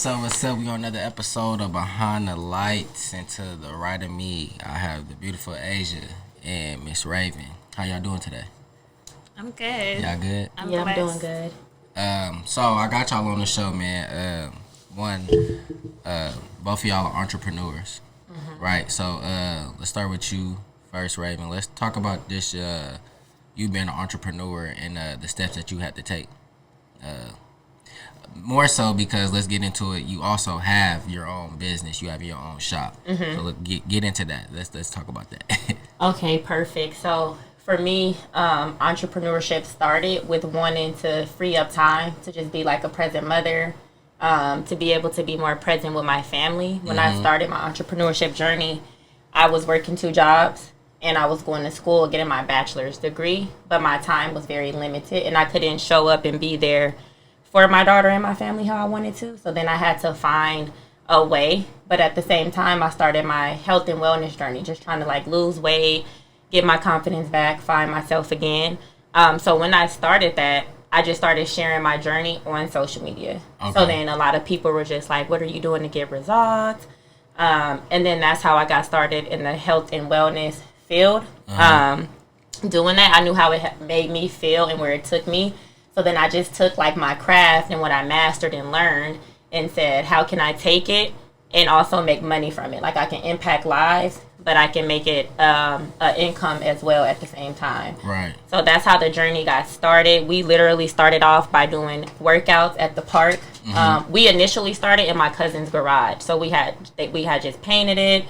up? What's up? We on another episode of Behind the Lights, and to the right of me, I have the beautiful Asia and Miss Raven. How y'all doing today? I'm good. Y'all good? I'm doing good. So I got y'all on the show, man. Both of y'all are entrepreneurs, right? So let's start with you first, Raven. Let's talk about this. You being an entrepreneur and the steps that you had to take. More so because let's get into it. You also have your own business. You have your own shop. So get into that. Let's talk about that. Okay, perfect. So for me, entrepreneurship started with wanting to free up time to just be like a present mother, to be able to be more present with my family. When I started my entrepreneurship journey, I was working 2 jobs and I was going to school getting my bachelor's degree, but my time was very limited and I couldn't show up and be there for my daughter and my family how I wanted to. So then I had to find a way. But at the same time, I started my health and wellness journey, just trying to like lose weight, get my confidence back, find myself again. So when I started that, I just started sharing my journey on social media. Okay. So then a lot of people were just like, what are you doing to get results? And then that's how I got started in the health and wellness field. Doing that, I knew how it made me feel and where it took me. So then I just took like my craft and what I mastered and learned and said, how can I take it and also make money from it? Like I can impact lives, but I can make it an income as well at the same time. Right. So that's how the journey got started. We literally started off by doing workouts at the park. We initially started in my cousin's garage. So we had just painted it.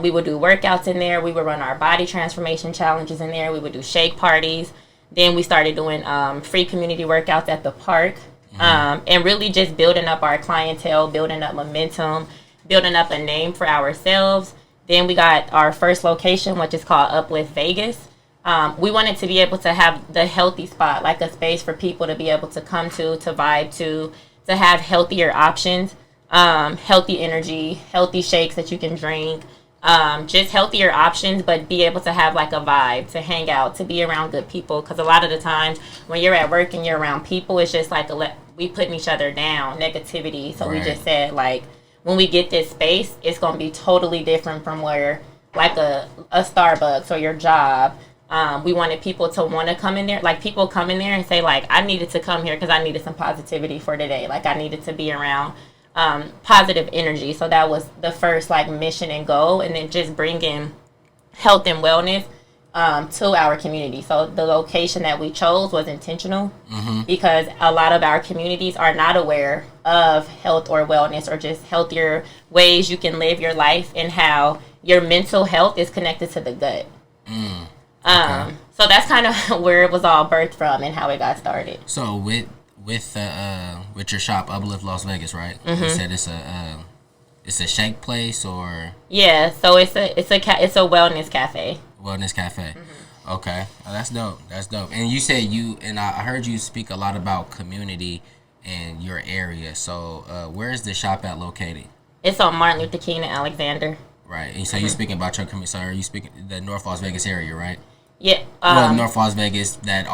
We would do workouts in there. We would run our body transformation challenges in there. We would do shake parties. Then we started doing free community workouts at the park, and really just building up our clientele, building up momentum, building up a name for ourselves. Then we got our first location, which is called Uplift Vegas. We wanted to be able to have the healthy spot, like a space for people to be able to come to vibe to have healthier options, healthy energy, healthy shakes that you can drink. Just healthier options, but be able to have like a vibe, to hang out, to be around good people. Because a lot of the times when you're at work and you're around people, it's just like we putting each other down, negativity. So we just said like when we get this space, it's going to be totally different from where like a Starbucks or your job. We wanted people to want to come in there, like people come in there and say like, I needed to come here because I needed some positivity for today. Like I needed to be around positive energy. So that was the first like mission and goal, and then just bringing health and wellness to our community. So the location that we chose was intentional because a lot of our communities are not aware of health or wellness or just healthier ways you can live your life and how your mental health is connected to the gut. Okay. So that's kind of where it was all birthed from and how it got started. So with your shop Uplift Las Vegas, right? You said it's a shake place or so it's a wellness cafe. Wellness cafe. Okay, that's dope. And you said I heard you speak a lot about community and your area. So where is the shop at located? It's on Martin Luther King and Alexander. Right. And so you're speaking about your community. So are you speaking the North Las Vegas area, right? Yeah. North Las Vegas, that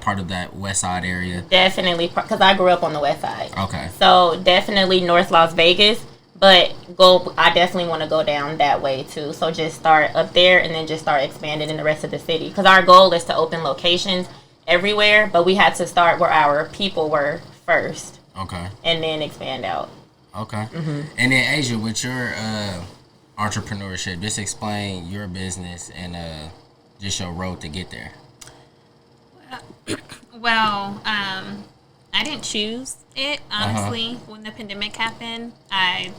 part of that west side area. Definitely, because I grew up on the west side. Okay. So definitely North Las Vegas, but I definitely want to go down that way too. So just start up there and then just start expanding in the rest of the city. Because our goal is to open locations everywhere, but we had to start where our people were first. Okay. And then expand out. Okay. And then Asia, with your entrepreneurship, just explain your business and just your road to get there. Well, I didn't choose it, honestly. When the pandemic happened, I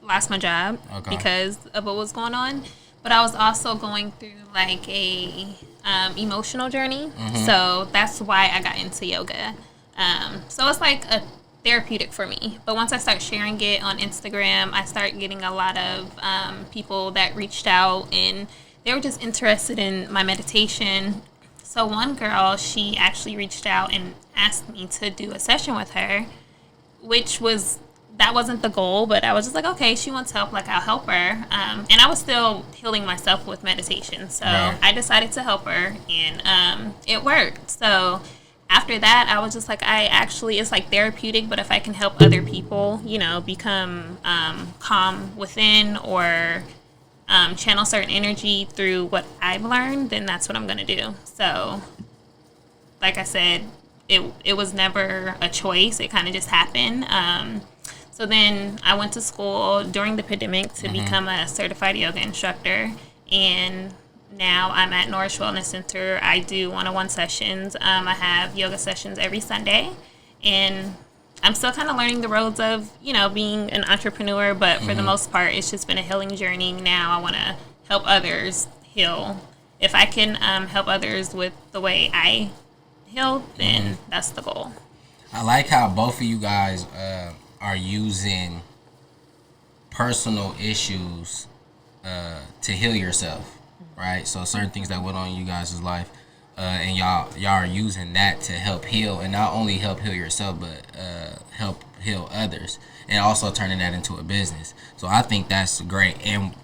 lost my job because of what was going on. But I was also going through like a emotional journey. So that's why I got into yoga. So it's like a therapeutic for me. But once I start sharing it on Instagram, I start getting a lot of people that reached out and they were just interested in my meditation. So one girl, she actually reached out and asked me to do a session with her, that wasn't the goal, but I was just like, okay, she wants help, like I'll help her. And I was still healing myself with meditation. So I decided to help her and it worked. So after that, I was just like, it's like therapeutic, but if I can help other people, become calm within or channel certain energy through what I've learned, then that's what I'm going to do. So, like I said, it was never a choice. It kind of just happened. So then I went to school during the pandemic to become a certified yoga instructor. And now I'm at Nourish Wellness Center. I do one-on-one sessions. I have yoga sessions every Sunday. And I'm still kind of learning the roads of, being an entrepreneur. But for the most part, it's just been a healing journey. Now I want to help others heal. If I can help others with the way I heal, then that's the goal. I like how both of you guys are using personal issues to heal yourself, right? So certain things that went on in you guys' life, and y'all are using that to help heal, and not only help heal yourself, but help heal others, and also turning that into a business. So I think that's great. And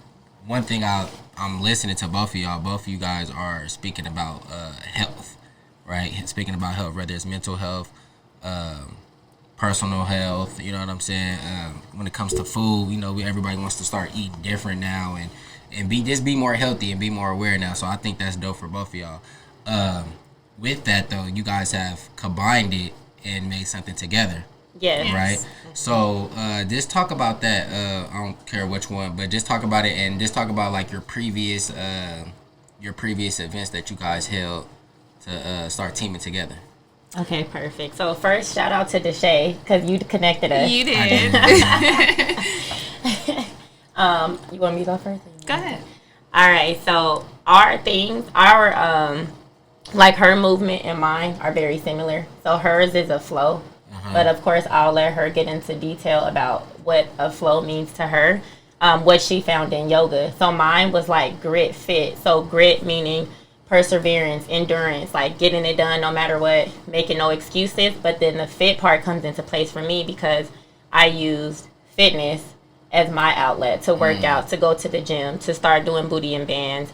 one thing I'm listening to both of y'all. Both of you guys are speaking about health, right? Speaking about health, whether it's mental health, personal health, you know what I'm saying? When it comes to food, everybody wants to start eating different now and be more healthy and be more aware now. So I think that's dope for both of y'all. With that though, you guys have combined it and made something together. Yes. Right? So just talk about that. I don't care which one, but just talk about it, and just talk about like your previous events that you guys held to start teaming together. Okay, perfect. So first, shout out to Deshae because you connected us. You did. You want me to go first? Go ahead. All right. So our things, like her movement and mine are very similar. So hers is a flow, but of course I'll let her get into detail about what a flow means to her, what she found in yoga. So mine was like grit fit. So grit meaning perseverance, endurance, like getting it done no matter what, making no excuses. But then the fit part comes into place for me because I used fitness as my outlet to work out, to go to the gym, to start doing booty and bands.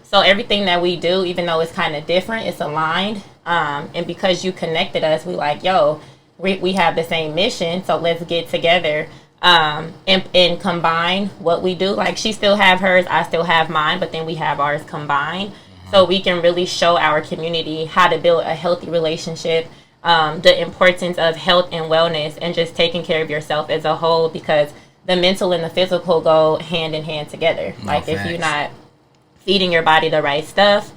So everything that we do, even though it's kind of different, it's aligned. And because you connected us, we like, yo, we have the same mission, so let's get together and combine what we do. Like she still have hers, I still have mine, but then we have ours combined. So we can really show our community how to build a healthy relationship, the importance of health and wellness and just taking care of yourself as a whole, because the mental and the physical go hand in hand together. Like if you're not feeding your body the right stuff,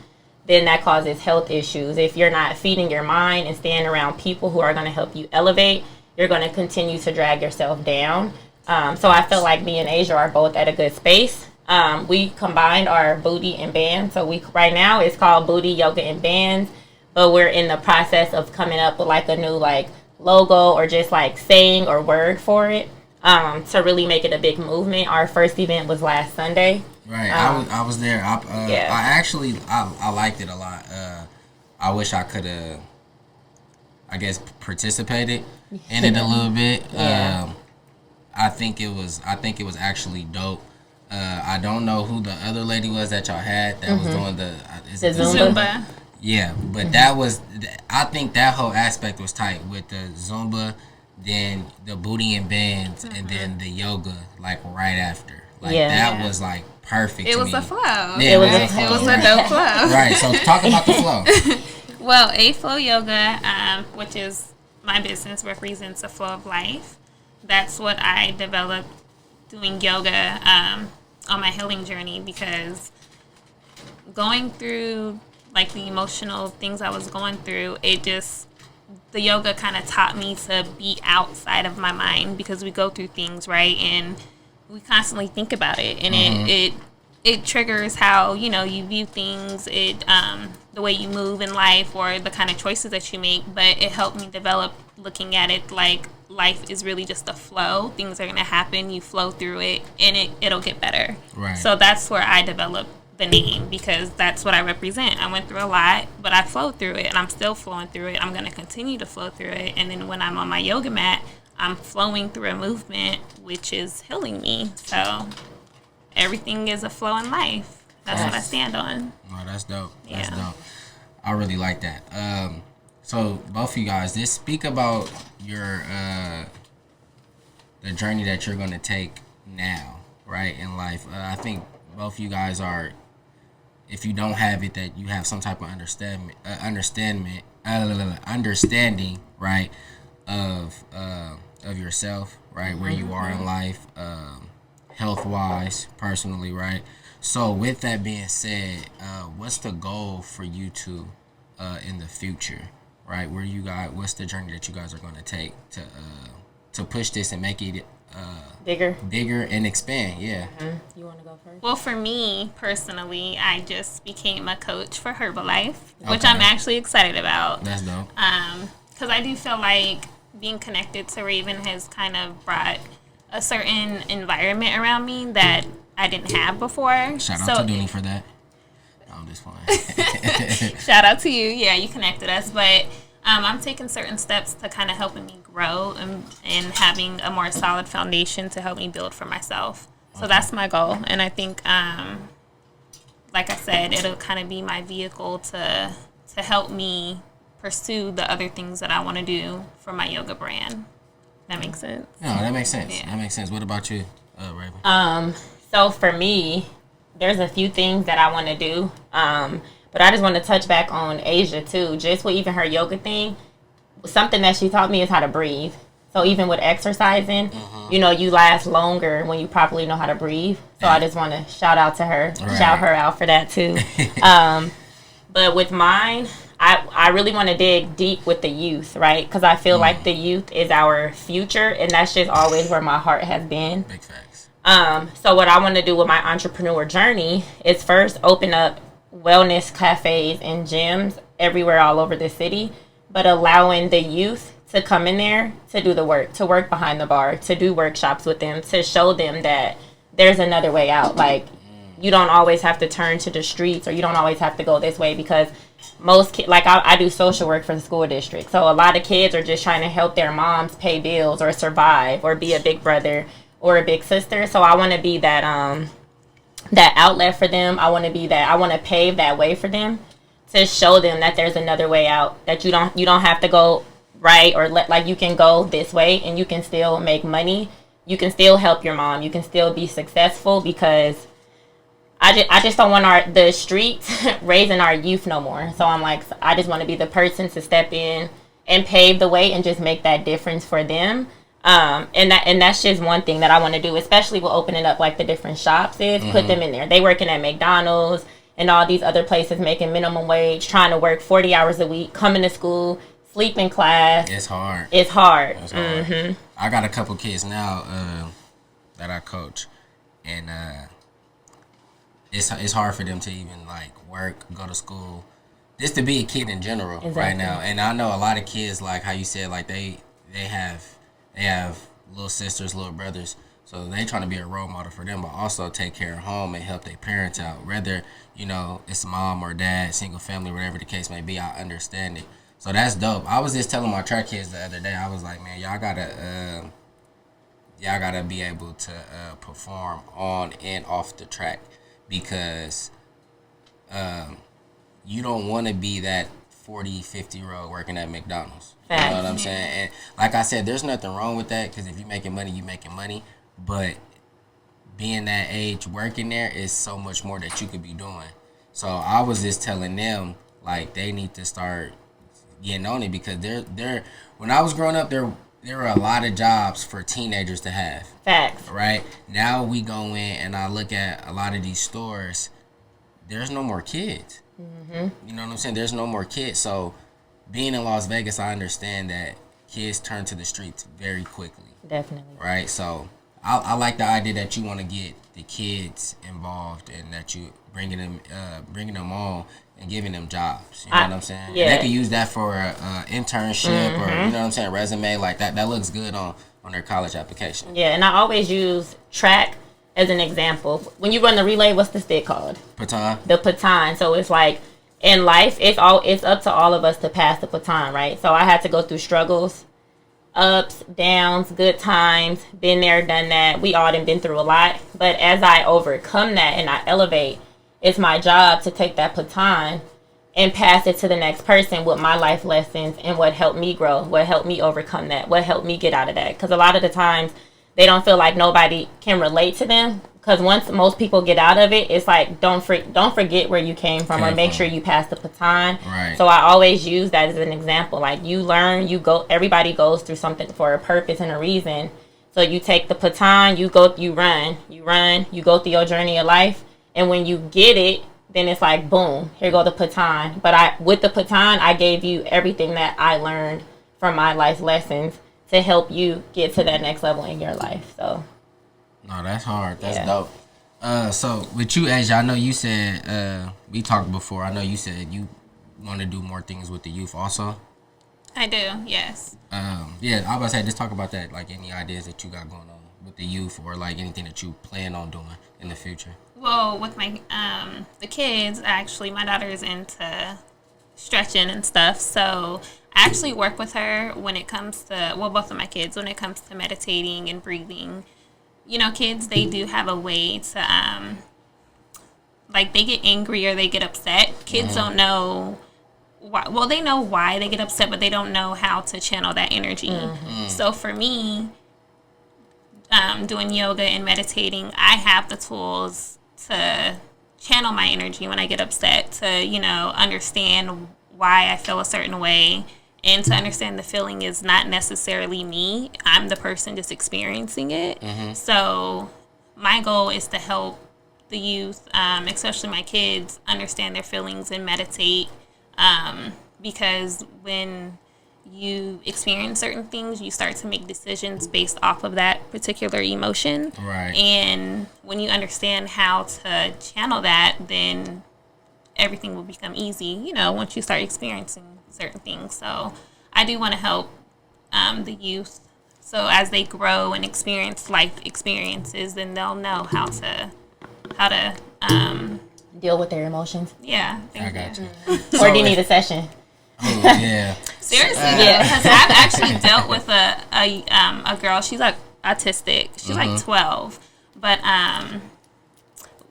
then that causes health issues. If you're not feeding your mind and staying around people who are going to help you elevate, you're going to continue to drag yourself down. So I feel like me and Asia are both at a good space. We combined our booty and bands. So right now it's called Booty, Yoga, and Bands, but we're in the process of coming up with like a new like logo or just like saying or word for it, to really make it a big movement. Our first event was last Sunday. Right. I was there. I liked it a lot. I wish I could have, I guess, participated in it a little bit. I think it was actually dope. I don't know who the other lady was that y'all had that was doing the Zumba. Yeah, but that was, I think that whole aspect was tight with the Zumba, then the booty and bands, and then the yoga like right after. Like that was like perfect. It to was me. a flow. Yeah, It was a dope flow. Right. So talk about the flow. Well, A Flow Yoga, which is my business, represents a flow of life. That's what I developed doing yoga on my healing journey, because going through like the emotional things I was going through, the yoga kind of taught me to be outside of my mind, because we go through things, right? And we constantly think about it, and it triggers how, you view things, the way you move in life or the kind of choices that you make. But it helped me develop looking at it like life is really just a flow. Things are going to happen, you flow through it, and it'll get better. Right. So that's where I developed the name, because that's what I represent. I went through a lot, but I flowed through it, and I'm still flowing through it. I'm going to continue to flow through it. And then when I'm on my yoga mat, I'm flowing through a movement which is healing me. So everything is a flow in life. That's what I stand on. Oh, that's dope. That's dope. I really like that. So both of you guys, just speak about your the journey that you're gonna take now, right, in life. I think both of you guys are, if you don't have it, that you have some type of understanding, right, of yourself, right, where you are in life, health wise, personally, right. So with that being said, what's the goal for you two in the future, right? Where you guys, what's the journey that you guys are going to take to push this and make it bigger and expand? Yeah. Mm-hmm. You want to go first? Well, for me personally, I just became a coach for Herbalife, which I'm actually excited about. That's dope. Because I do feel like being connected to Raven has kind of brought a certain environment around me that I didn't have before. Shout out to Dooney for that. No, I'm just playing. Shout out to you. Yeah, you connected us. But I'm taking certain steps to kind of helping me grow and having a more solid foundation to help me build for myself. So that's my goal. And I think, like I said, it'll kind of be my vehicle to help me pursue the other things that I want to do for my yoga brand. That makes sense? No, that makes sense. Yeah. That makes sense. What about you, Raven? So for me, there's a few things that I want to do. But I just want to touch back on Asia too. Just with even her yoga thing, something that she taught me is how to breathe. So even with exercising, you know, you last longer when you properly know how to breathe. So I just want to shout out to her, shout her out for that too. But with mine, I really want to dig deep with the youth, right? Because I feel like the youth is our future, and that's just always where my heart has been. Big facts. So what I want to do with my entrepreneur journey is first open up wellness cafes and gyms everywhere all over the city, but allowing the youth to come in there to do the work, to work behind the bar, to do workshops with them, to show them that there's another way out. Like, you don't always have to turn to the streets, or you don't always have to go this way, because most kids, like I do social work for the school district. So a lot of kids are just trying to help their moms pay bills or survive or be a big brother or a big sister. So I want to be that that outlet for them. I want to pave that way for them, to show them that there's another way out, that you don't have to go right, or like you can go this way and you can still make money. You can still help your mom. You can still be successful, because I just don't want the streets raising our youth no more. So I'm like, I just want to be the person to step in and pave the way and just make that difference for them. And that's just one thing that I want to do, especially with opening up like the different shops, is put them in there. They working at McDonald's and all these other places making minimum wage, trying to work 40 hours a week, coming to school, sleep in class. It's hard. It's hard. Mm-hmm. I got a couple kids now that I coach, and it's hard for them to even like work, go to school, just to be a kid in general right now. And I know a lot of kids, like how you said, like they have little sisters, little brothers, so they trying to be a role model for them, but also take care of home and help their parents out. Whether, you know, it's mom or dad, single family, whatever the case may be, I understand it. So that's dope. I was just telling my track kids the other day, I was like, man, y'all gotta be able to perform on and off the track, because you don't want to be that 40, 50-year-old working at McDonald's. You know what I'm saying? And like I said, there's nothing wrong with that, because if you're making money, you're making money. But being that age, working there is so much more that you could be doing. So I was just telling them, like, they need to start getting on it, because they're when I was growing up, there were a lot of jobs for teenagers to have. Facts. Right? Now we go in and I look at a lot of these stores, there's no more kids. Mm-hmm. You know what I'm saying? There's no more kids. So being in Las Vegas, I understand that kids turn to the streets very quickly. Definitely. Right? So I like the idea that you want to get the kids involved, and that you bringing them on and giving them jobs. You know what I'm saying? Yeah. They could use that for an internship, or, you know what I'm saying, resume, like that. That looks good on their college application. Yeah, and I always use track as an example. When you run the relay, what's the stick called? Baton. The baton. So it's like, in life, it's up to all of us to pass the baton, right? So I had to go through struggles, ups, downs, good times, been there, done that. We all done been through a lot. But as I overcome that and I elevate, it's my job to take that baton and pass it to the next person with my life lessons and what helped me grow, what helped me overcome that, what helped me get out of that. Because a lot of the times they don't feel like nobody can relate to them. Because once most people get out of it, it's like don't forget where you came from, or make sure you pass the baton. Right. So I always use that as an example. Like, you learn, you go. Everybody goes through something for a purpose and a reason. So you take the baton, you go, you run, you go through your journey of life, and when you get it, then it's like boom, here go the baton. But with the baton, I gave you everything that I learned from my life lessons to help you get to that next level in your life. So. No, that's hard. That's dope. So with you, Asia, I know you said we talked before. I know you said you want to do more things with the youth also. I do, yes. Yeah, I was about to say, just talk about that. Like, any ideas that you got going on with the youth, or like anything that you plan on doing in the future. Well, with my the kids, actually, my daughter is into stretching and stuff, so I actually work with her when it comes to, well, both of my kids, when it comes to meditating and breathing. You know, kids, they do have a way to, like, they get angry or they get upset. Kids don't know why. Well, they know why they get upset, but they don't know how to channel that energy. So for me, doing yoga and meditating, I have the tools to channel my energy when I get upset, to, you know, understand why I feel a certain way, and to understand the feeling is not necessarily me. I'm the person just experiencing it. So my goal is to help the youth, especially my kids, understand their feelings and meditate. Because when you experience certain things, you start to make decisions based off of that particular emotion. Right. And when you understand how to channel that, then everything will become easy, you know, once you start experiencing certain things. So I do want to help the youth, so as they grow and experience life experiences, then they'll know how to Deal with their emotions. Yeah, I got you. Or do you need a session? Oh, yeah. Seriously, because I've actually dealt with a girl. She's like autistic. She's like 12, but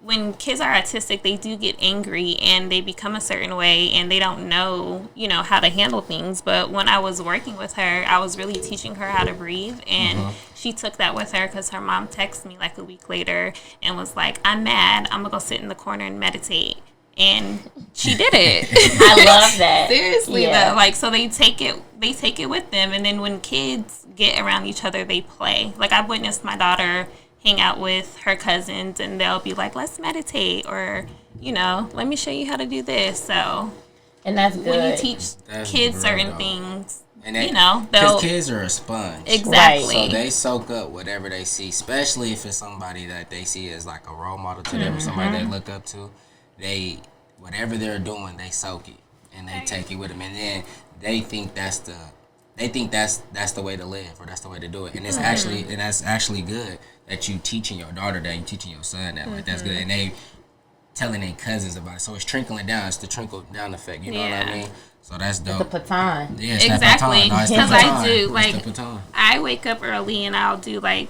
when kids are autistic, they do get angry and they become a certain way, and they don't know, you know, how to handle things. But when I was working with her, I was really teaching her how to breathe, and she took that with her, because her mom texted me like a week later and was like, "I'm mad. I'm gonna go sit in the corner and meditate." And she did it. I love that. Seriously, though, like, so they take it with them, and then when kids get around each other, they play. Like, I've witnessed my daughter hang out with her cousins, and they'll be like, "Let's meditate," or, you know, "Let me show you how to do this." So, and that's good. When you teach kids certain things, and you know, because kids are a sponge. Exactly. So they soak up whatever they see, especially if it's somebody that they see as like a role model to them, or somebody they look up to. They, whatever they're doing, they soak it and they take it with them, and then they think that's the way to live, or that's the way to do it. And it's that's actually good that you teaching your daughter that, you teaching your son that. Like, that's good, and they telling their cousins about it. So it's trickling down. It's the trickle down effect. You know what I mean? So that's dope. It's the baton. Yeah, it's exactly. Because I do, like, I wake up early and I'll do like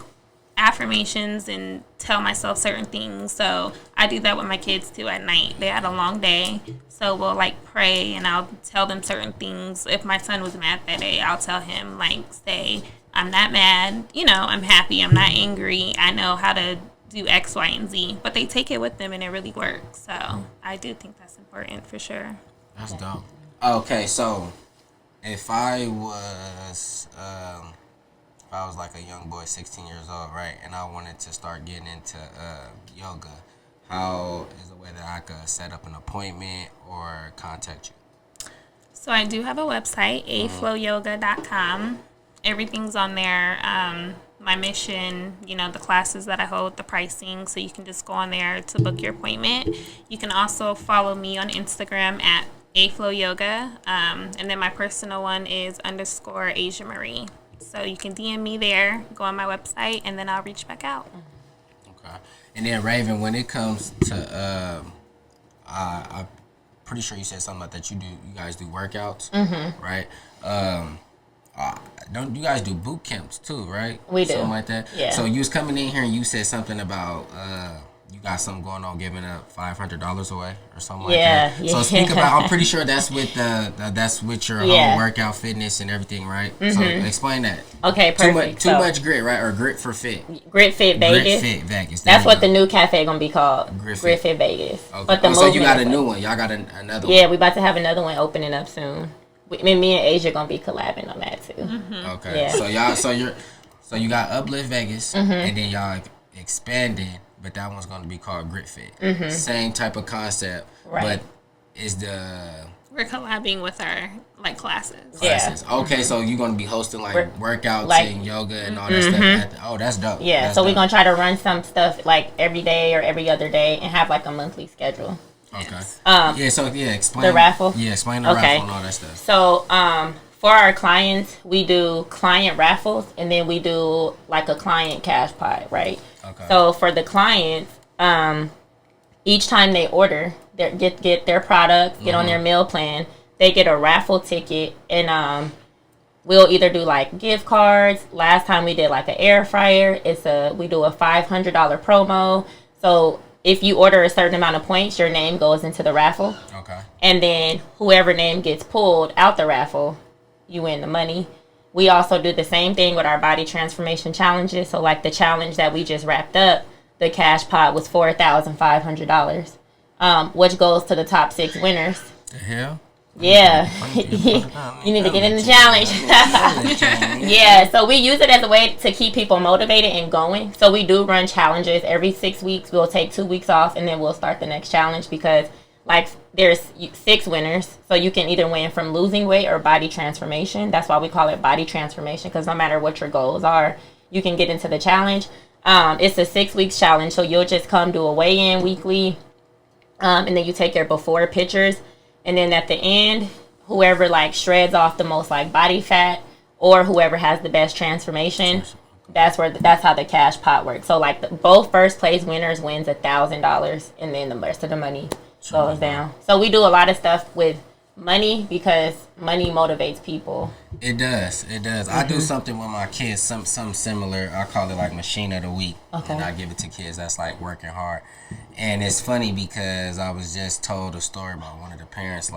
affirmations and tell myself certain things. So I do that with my kids too at night. They had a long day, so we'll like pray, and I'll tell them certain things. If my son was mad that day, I'll tell him, like, say, "I'm not mad, you know, I'm happy, I'm not angry, I know how to do X, Y, and Z." But they take it with them, and it really works. So I do think that's important for sure. That's dope. Okay, so if I was like a young boy, 16 years old, right, and I wanted to start getting into yoga, how is a way that I could set up an appointment or contact you? So I do have a website, aflowyoga.com. Everything's on there. My mission, you know, the classes that I hold, the pricing, so you can just go on there to book your appointment. You can also follow me on Instagram at aflowyoga, and then my personal one is _Asia Marie. So you can DM me there, go on my website, and then I'll reach back out. Okay. And then, Raven, when it comes to, I'm pretty sure you said something about that you guys do workouts, right? Don't you guys do boot camps too, right? We do. Something like that. Yeah. So you was coming in here and you said something about you got something going on, giving up $500 away or something like that. Yeah. So speak about. I'm pretty sure that's with that's with your home workout, fitness, and everything, right? So explain that. Okay, perfect. Too much grit, right? Or grit for fit. Grit Fit Vegas. Grit Fit Vegas. That's what the new cafe gonna be called. Grit Fit Vegas. Okay. But so you got a new one. Y'all got another one. Yeah, we about to have another one opening up soon. Me and Asia gonna be collabing on that too. Okay. Yeah. So you got Uplift Vegas, and then y'all expanding, but that one's gonna be called Grit Fit. Same type of concept, but we're collabing with our classes. Yeah. Okay, so you're gonna be hosting workouts and yoga and all that stuff. That's dope. Yeah. That's so dope. we're gonna try to run some stuff every day or every other day, and have a monthly schedule. Okay. Explain the raffle. Yeah, explain the raffle and all that stuff. So, for our clients, we do client raffles, and then we do a client cash pot, right? Okay. So for the clients, each time they order, get their products, get on their meal plan, they get a raffle ticket, and we'll either do gift cards. Last time we did an air fryer. We do a $500 promo. So if you order a certain amount of points, your name goes into the raffle. Okay. And then whoever name gets pulled out the raffle, you win the money. We also do the same thing with our body transformation challenges. So the challenge that we just wrapped up, the cash pot was $4,500, which goes to the top 6 winners. The hell? Yeah. You need to get in the challenge. Yeah, so we use it as a way to keep people motivated and going. So we do run challenges every 6 weeks. We'll take 2 weeks off, and then we'll start the next challenge because there's 6 winners. So you can either win from losing weight or body transformation. That's why we call it body transformation, because no matter what your goals are, you can get into the challenge. It's a 6 weeks challenge, so you'll just come do a weigh-in weekly, and then you take your before pictures. And then at the end, whoever shreds off the most body fat, or whoever has the best transformation, that's how the cash pot works. So both first place winners wins $1,000, and then the rest of the money goes down. So we do a lot of stuff with money because money motivates people. It does. I do something with my kids, something similar. I call it machine of the week. Okay. And I give it to kids that's working hard. And it's funny because I was just told a story about one of the parents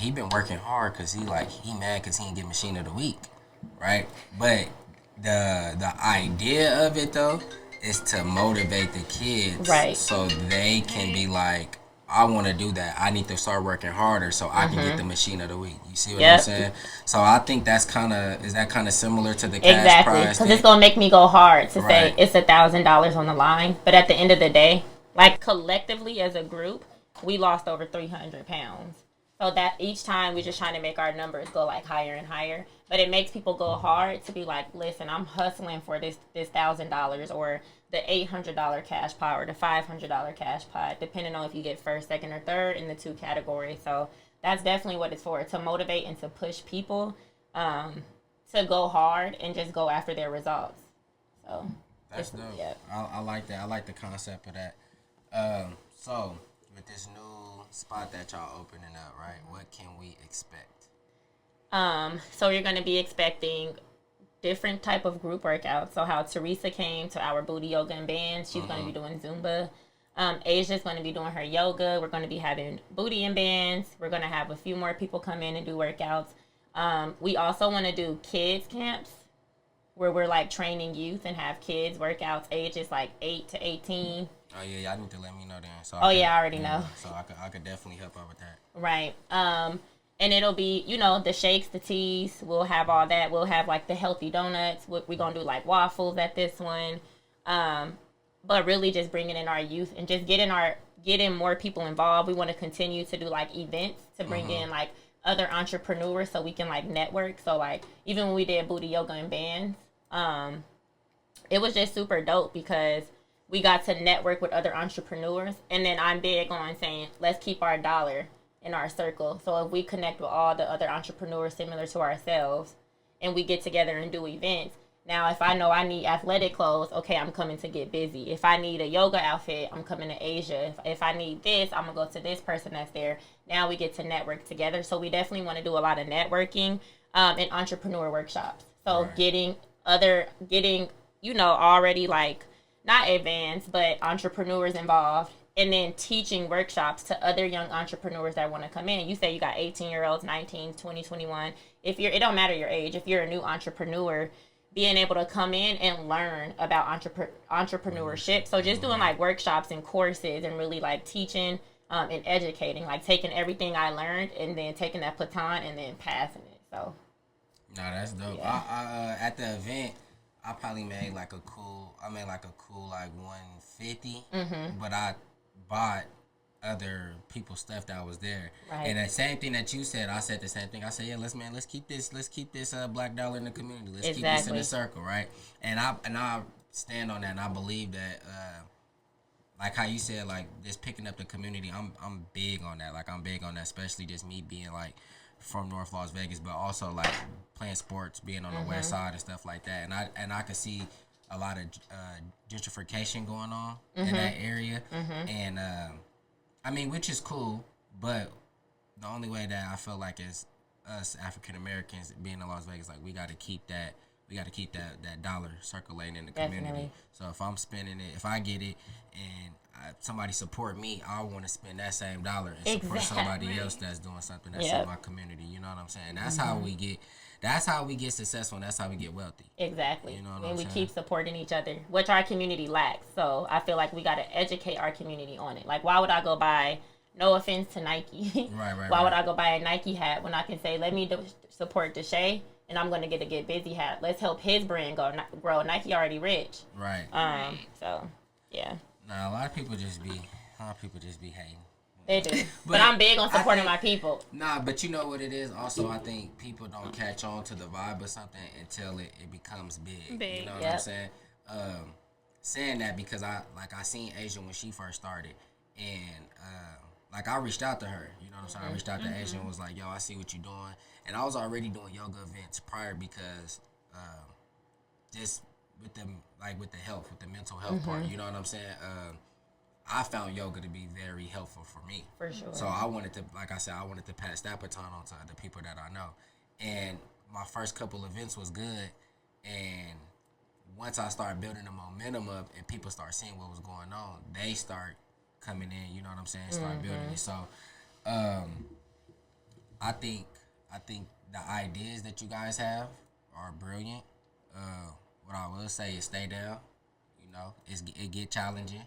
he been working hard because he mad because he didn't get machine of the week, right? But the idea of it though is to motivate the kids, right? So they can be I want to do that. I need to start working harder so I can get the machine of the week. You see what I'm saying? So I think that's kind of similar to the cash prize. Because it's gonna make me go hard to say it's $1,000 on the line. But at the end of the day, collectively as a group, we lost over 300 pounds. So that each time we're just trying to make our numbers go higher and higher. But it makes people go hard to be listen, I'm hustling for this $1,000 or the $800 cash pot or the $500 cash pot, depending on if you get first, second, or third in the 2 categories. So that's definitely what it's for, to motivate and to push people to go hard and just go after their results. So that's dope. Yeah. I like that. I like the concept of that. So with this new spot that y'all opening up, right? What can we expect? So you're going to be expecting different type of group workouts. So how Teresa came to our booty yoga and bands, she's going to be doing Zumba. Asia's going to be doing her yoga. We're going to be having booty and bands. We're going to have a few more people come in and do workouts. We also want to do kids camps where we're training youth and have kids workouts ages 8 to 18. Oh yeah, y'all need to let me know then. So I already know. So I could definitely help out with that. Right. And it'll be, the shakes, the teas. We'll have all that. We'll have the healthy donuts. We're going to do waffles at this one. But really just bringing in our youth and just getting more people involved. We want to continue to do events to bring in other entrepreneurs so we can network. So even when we did booty yoga and bands, it was just super dope because we got to network with other entrepreneurs. And then I'm big on saying, let's keep our dollar in our circle. So if we connect with all the other entrepreneurs similar to ourselves and we get together and do events, now if I know I need athletic clothes, okay, I'm coming to Get Busy. If I need a yoga outfit, I'm coming to Asia. If I need this, I'm going to go to this person that's there. Now we get to network together. So we definitely want to do a lot of networking and entrepreneur workshops. So getting already like not advanced, but entrepreneurs involved, and then teaching workshops to other young entrepreneurs that want to come in. And you say you got 18-year-olds, 19, 20, 21. It don't matter your age. If you're a new entrepreneur, being able to come in and learn about entrepreneurship. So just doing like workshops and courses and really like teaching and educating, like taking everything I learned and then taking that baton and then passing it. So. No, that's dope. Yeah. I at the event, I probably made like a cool like 150, but I bought other people's stuff that was there. Right. And the same thing that you said, I said the same thing. I said, yeah, let's keep this black dollar in the community. Let's keep this in the circle, right? And I stand on that, and I believe that like how you said, like just picking up the community, I'm big on that. Like I'm big on that, especially just me being like from North Las Vegas, but also like playing sports, being on the west side and stuff like that. And I could see a lot of gentrification going on in that area. And I mean, which is cool, but the only way that I feel like is us African Americans being in Las Vegas, like we got to keep that dollar circulating in the community. Definitely. So if I'm spending it, if I get it, and somebody support me, I want to spend that same dollar and support somebody else that's doing something that's in my community. You know what I'm saying? That's how we get. That's how we get successful, and that's how we get wealthy. Exactly. You know what and I'm we saying? keep supporting each other, which our community lacks. So I feel like we got to educate our community on it. Like, why would I go buy? No offense to Nike. Right. Why would I go buy a Nike hat when I can say, let me support Deshae, and I'm going to get a Get Busy hat. Let's help his brand grow. Nike already rich. Right. So, yeah. Nah, a lot of people just be hating. They do. but I'm big on supporting my people. Nah, but you know what it is? Also, I think people don't catch on to the vibe of something until it becomes big. You know what I'm saying? Saying that because I seen Asia when she first started, and like I reached out to her. You know what I'm saying? I reached out to Asia and was like, yo, I see what you're doing. And I was already doing yoga events prior because just with the health, with the mental health part, you know what I'm saying? I found yoga to be very helpful for me. For sure. So I wanted to, like I said, pass that baton on to the people that I know. And my first couple events was good. And once I started building the momentum up and people start seeing what was going on, they start coming in, you know what I'm saying? Start building it. So I think the ideas that you guys have are brilliant. What I will say is stay down. You know, it get challenging.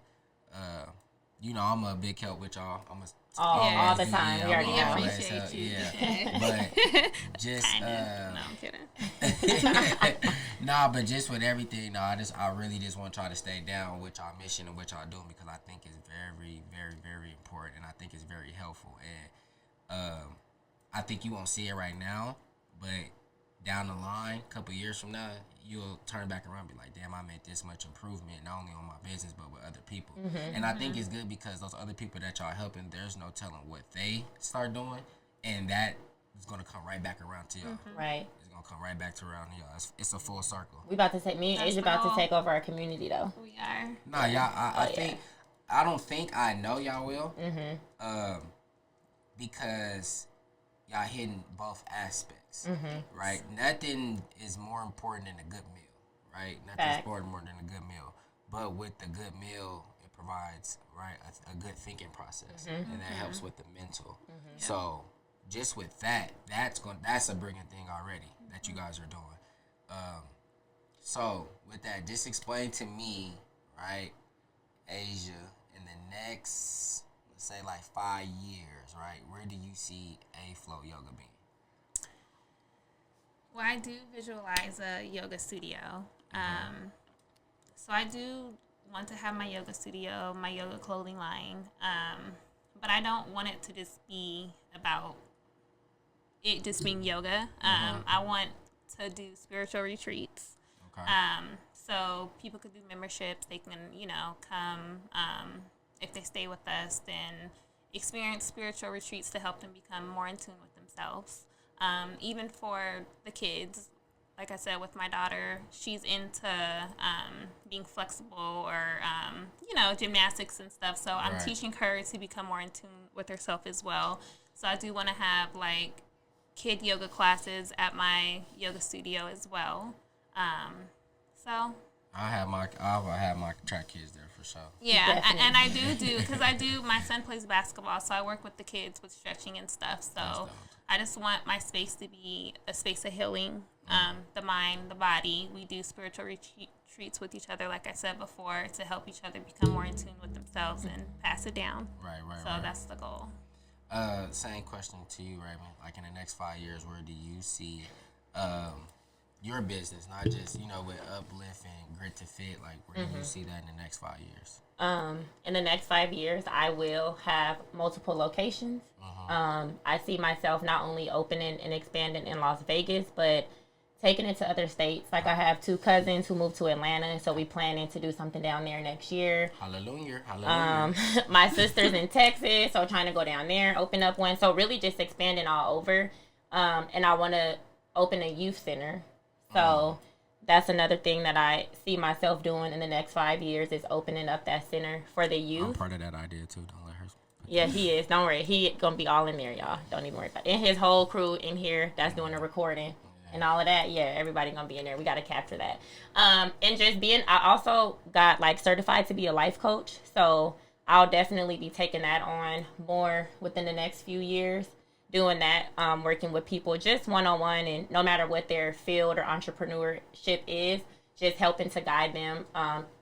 You know, I'm a big help with y'all. I'm all the time. We already know. Appreciate you. Yeah. But just no, I'm kidding. Nah, but just with everything, I really just want to try to stay down with y'all mission and what y'all doing because I think it's very, very, very important and I think it's very helpful. And I think you won't see it right now, but down the line, a couple years from now, you'll turn back around and be like, damn, I made this much improvement, not only on my business, but with other people. And I think it's good because those other people that y'all helping, there's no telling what they start doing, and that is going to come right back around to y'all. Right. It's going to come right back to around y'all. It's a full circle. Me and Asia about to take over our community, though. We are. Nah, y'all, I don't think I know y'all will, because y'all hitting both aspects, right? Nothing is more important than a good meal, right? Nothing's more than a good meal. But with the good meal, it provides, right, a good thinking process, and that helps with the mental. So just with that, that's a brilliant thing already that you guys are doing. So with that, just explain to me, right, Asia, in the next, let's say like 5 years, right? Where do you see A-Flow Yoga being? Well, I do visualize a yoga studio. So I do want to have my yoga studio, my yoga clothing line. But I don't want it to just be about it just being yoga. I want to do spiritual retreats. Okay. So people could do memberships. They can, come if they stay with us, then experience spiritual retreats to help them become more in tune with themselves. Even for the kids, like I said, with my daughter, she's into being flexible or, gymnastics and stuff. So I'm teaching her to become more in tune with herself as well. So I do want to have, like, kid yoga classes at my yoga studio as well. So I'll have my track kids there for sure. Yeah, and I do because I do. My son plays basketball, so I work with the kids with stretching and stuff. So I just want my space to be a space of healing, the mind, the body. We do spiritual retreats with each other, like I said before, to help each other become more in tune with themselves and pass it down. Right. So that's the goal. Same question to you, Raymond. Like in the next 5 years, where do you see your business, not just, with Uplift and Grit to Fit, like where do you see that in the next 5 years? In the next 5 years, I will have multiple locations. I see myself not only opening and expanding in Las Vegas, but taking it to other states. Like I have 2 cousins who moved to Atlanta, so we planning to do something down there next year. Hallelujah. My sister's in Texas, so trying to go down there, open up one. So really just expanding all over. And I want to open a youth center. So that's another thing that I see myself doing in the next 5 years is opening up that center for the youth. I'm part of that idea too. Don't let her. Yeah, he is. Don't worry. He gonna be all in there, y'all. Don't even worry about it. And his whole crew in here that's doing the recording and all of that. Yeah, everybody gonna be in there. We gotta capture that. And just I also got like certified to be a life coach. So I'll definitely be taking that on more within the next few years. Doing that, working with people just one-on-one, and no matter what their field or entrepreneurship is, just helping to guide them,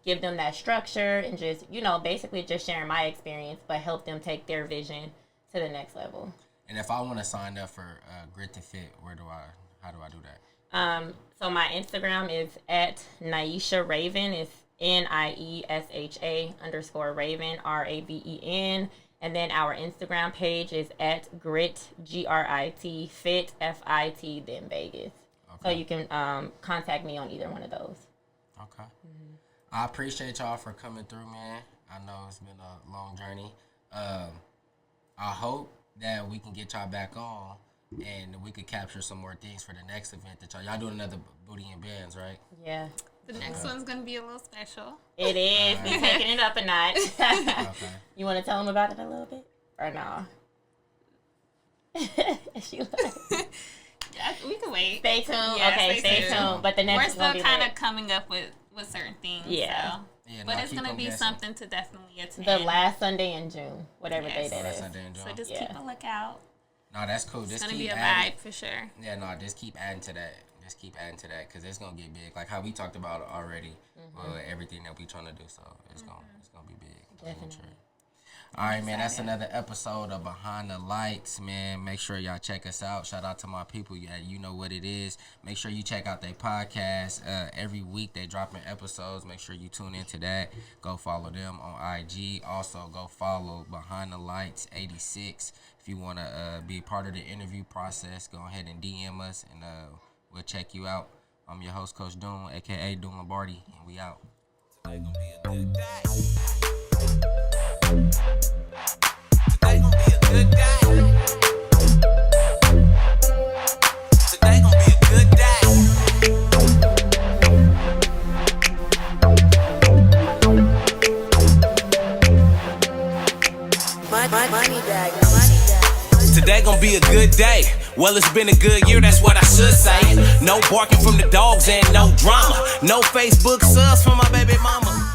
give them that structure, and just, basically just sharing my experience, but help them take their vision to the next level. And if I want to sign up for Grit to Fit, how do I do that? So my Instagram is at Niesha Raven. It's NIESHA_Raven, RAVEN. And then our Instagram page is at Grit, GRIT, Fit, FIT, then Vegas. Okay. So you can contact me on either one of those. Okay. I appreciate y'all for coming through, man. I know it's been a long journey. I hope that we can get y'all back on and we could capture some more things for the next event that y'all doing another Booty and Bands, right? Yeah. The next one's going to be a little special. It is. We're taking it up a notch. Okay. You want to tell them about it a little bit? Or no? We can wait. Stay tuned. Yeah, okay, stay tuned. But the next we're still kind of coming up with certain things. Yeah. So. Yeah, but it's going to be something to definitely attend. The last Sunday in June. Whatever day that is. Sunday in June. So just keep a lookout. No, that's cool. It's going to be a vibe for sure. Yeah, no, just keep adding to that. Just keep adding to that because it's gonna get big. Like how we talked about it already, everything that we trying to do. So it's gonna be big. Definitely. All right, man. That's another episode of Behind the Lights, man. Make sure y'all check us out. Shout out to my people. You know what it is. Make sure you check out their podcast. Every week they dropping episodes. Make sure you tune into that. Go follow them on IG. Also go follow Behind the Lights 86. If you wanna be part of the interview process, go ahead and DM us and we'll check you out. I'm your host, Coach Doom, a.k.a. Doom Lombardi, and we out. Today gonna be a good day. Today gonna be a good day. Today gonna be a good day. Money bag. Today gonna be a good day. Well, it's been a good year, that's what I should say. No barking from the dogs and no drama. No Facebook subs for my baby mama.